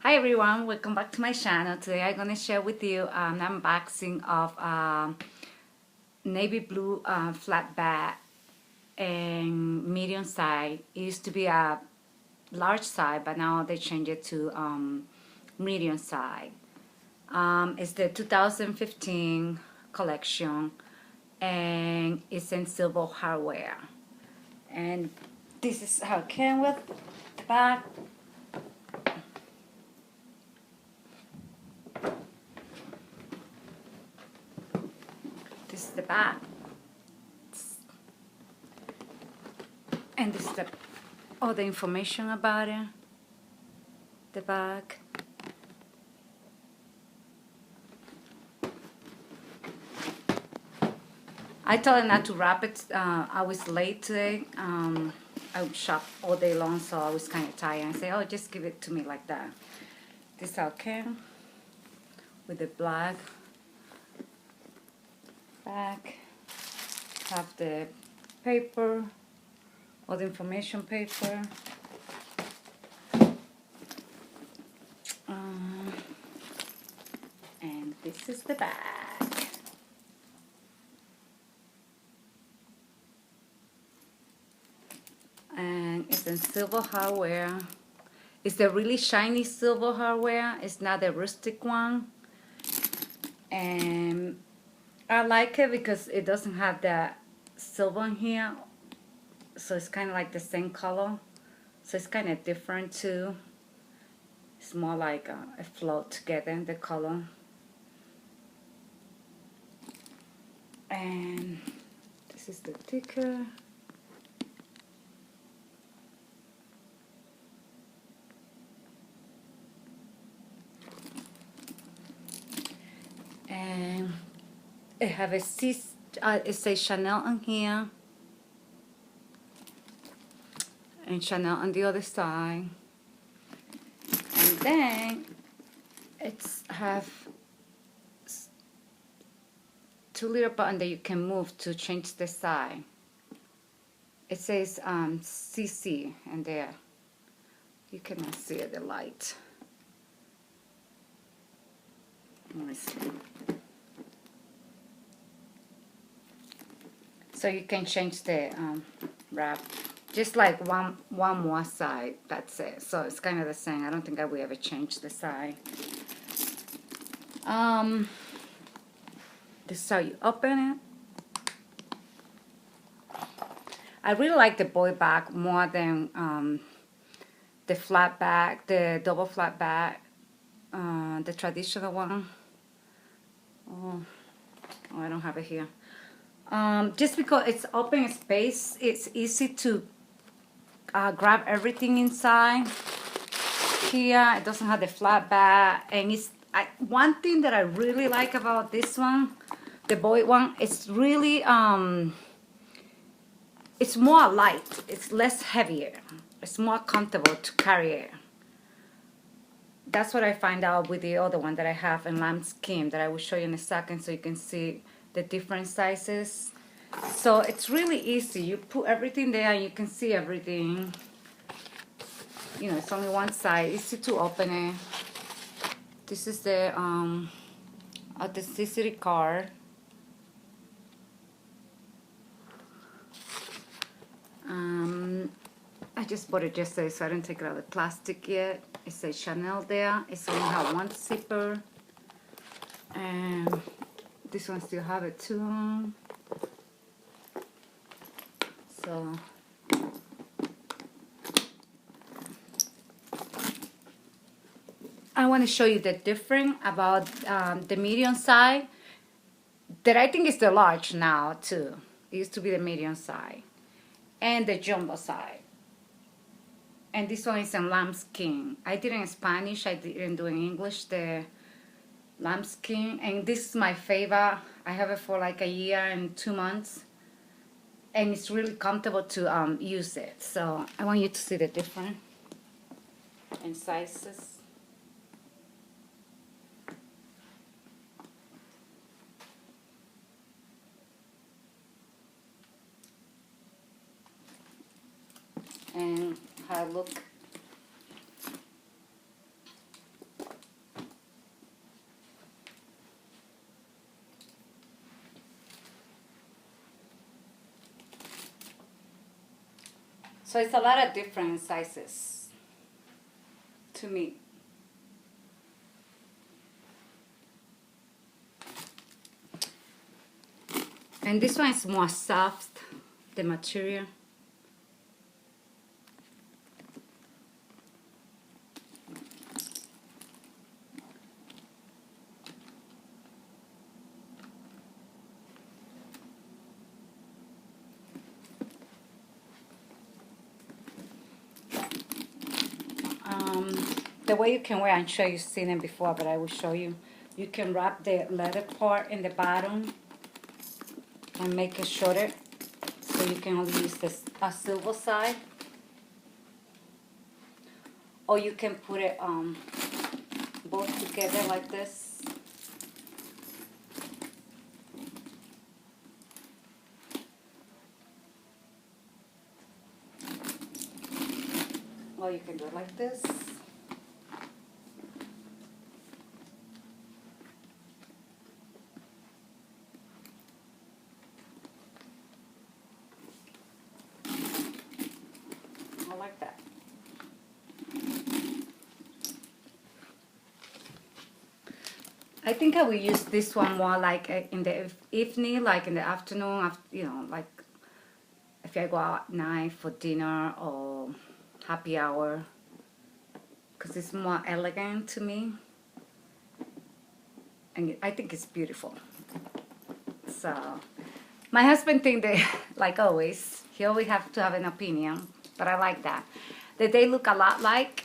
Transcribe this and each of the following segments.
Hi everyone, welcome back to my channel. Today I'm going to share with you an unboxing of navy blue flat back and medium size. It used to be a large size, but now they changed it to medium size. It's the 2015 collection and it's in silver hardware. And this is how it came with the back. This is the back, and this is all the information about it. The back. I told her not to wrap it. I was late today. I shopped all day long, so I was kind of tired. I said, "Oh, just give it to me like that." This how it came with the black back. Have the paper, all the information paper. And this is the back. And it's in silver hardware. It's the really shiny silver hardware. It's not the rustic one. And I like it because it doesn't have that silver in here, so it's kind of like the same color, so it's kind of different too. It's more like a float together, the color. And this is the ticker. And it have a it says Chanel on here and Chanel on the other side, and then it's have two little buttons that you can move to change the size. It says CC, and there you cannot see it, the light. Let me see. So you can change the wrap, just like one more side. That's it. So it's kind of the same. I don't think I will ever change the side. This is how you open it. I really like the boy bag more than the flat bag, the double flat bag, the traditional one. Oh, I don't have it here. Just because it's open space, it's easy to grab everything inside. Here, it doesn't have the flat back, and it's one thing that I really like about this one, the boy one. It's really it's more light. It's less heavier. It's more comfortable to carry it. That's what I find out with the other one that I have in lambskin that I will show you in a second, so you can see the different sizes. So it's really easy. You put everything there and you can see everything. You know, it's only one side. Easy to open it. This is the authenticity card. I just bought it yesterday, so I didn't take it out of the plastic yet. It says Chanel there. It's only have one zipper. And this one still have it too. So I want to show you the difference about the medium size that I think is the large now too. It used to be the medium size and the jumbo size. And this one is in lambskin. I did it in Spanish. I didn't do it in English. The lambskin, and this is my favorite. I have it for like a year and 2 months, and it's really comfortable to use it. So I want you to see the difference in sizes. And how I look So it's a lot of different sizes to me. And this one is more soft, the material. The way you can wear, I'm sure you've seen it before, but I will show you. You can wrap the leather part in the bottom and make it shorter, so you can only use this a silver side, or you can put it both together like this. Or you can do it like this. I like that. I think I will use this one more like in the evening, like in the afternoon, you know, like if I go out at night for dinner or happy hour, because it's more elegant to me. And I think it's beautiful. So my husband thinks that, like always, he always have to have an opinion, but I like that. That they look a lot like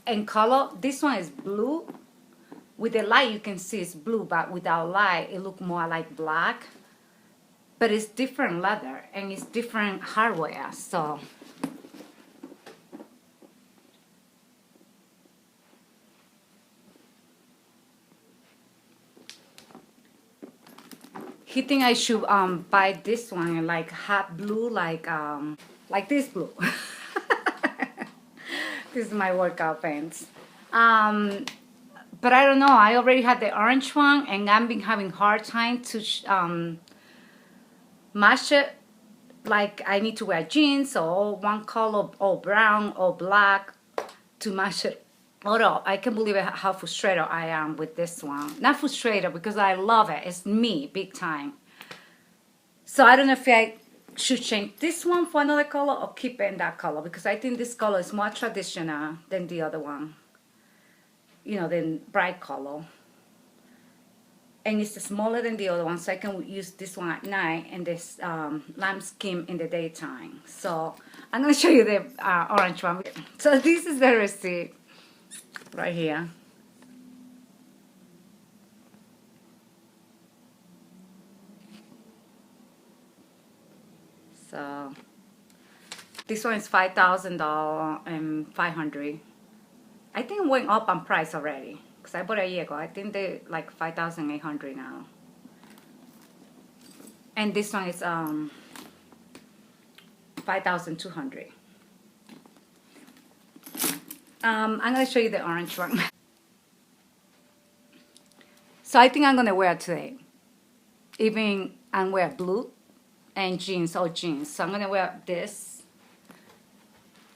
in color. This one is blue. With the light, you can see it's blue, but without light, it look more like black. But it's different leather, and it's different hardware, so. He think I should buy this one, like hot blue, like this blue. This is my workout pants. But I don't know. I already had the orange one, and I've been having hard time to match it. Like I need to wear jeans or one color, or brown or black, to match it. Although I can't believe how frustrated I am with this one. Not frustrated because I love it. It's me, big time. So I don't know if I should change this one for another color or keep it in that color, because I think this color is more traditional than the other one. You know, than bright color. And it's smaller than the other one, so I can use this one at night and this lambskin in the daytime. So I'm going to show you the orange one. So this is the receipt right here. So this one is $5,000 and $500. I think it went up on price already, because I bought it a year ago. I think they're like $5,800 now. And this one is $5,200. I'm gonna show you the orange one. So I think I'm gonna wear it today. Even I'm wear blue and jeans, all jeans. So I'm gonna wear this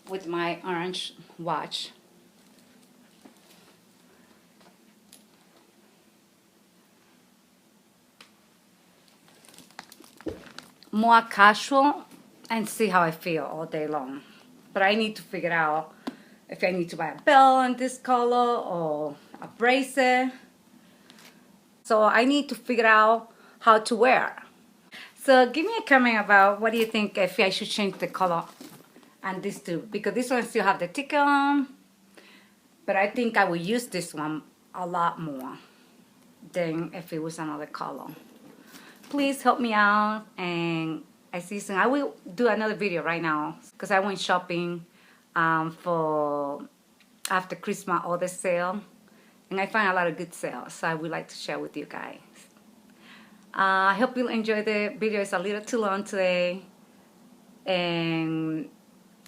with my orange watch. More casual, and see how I feel all day long. But I need to figure out if I need to buy a belt in this color or a bracelet. So I need to figure out how to wear. So give me a comment about what do you think if I should change the color and this too, because this one still have the ticker on, but I think I will use this one a lot more than if it was another color. Please help me out, and I see you soon. I will do another video right now because I went shopping for after Christmas order sale, and I find a lot of good sales, so I would like to share with you guys. I hope you'll enjoy the video. It's a little too long today, and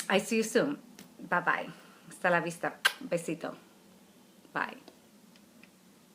I see you soon. Bye bye. Hasta la vista. Besito. Bye.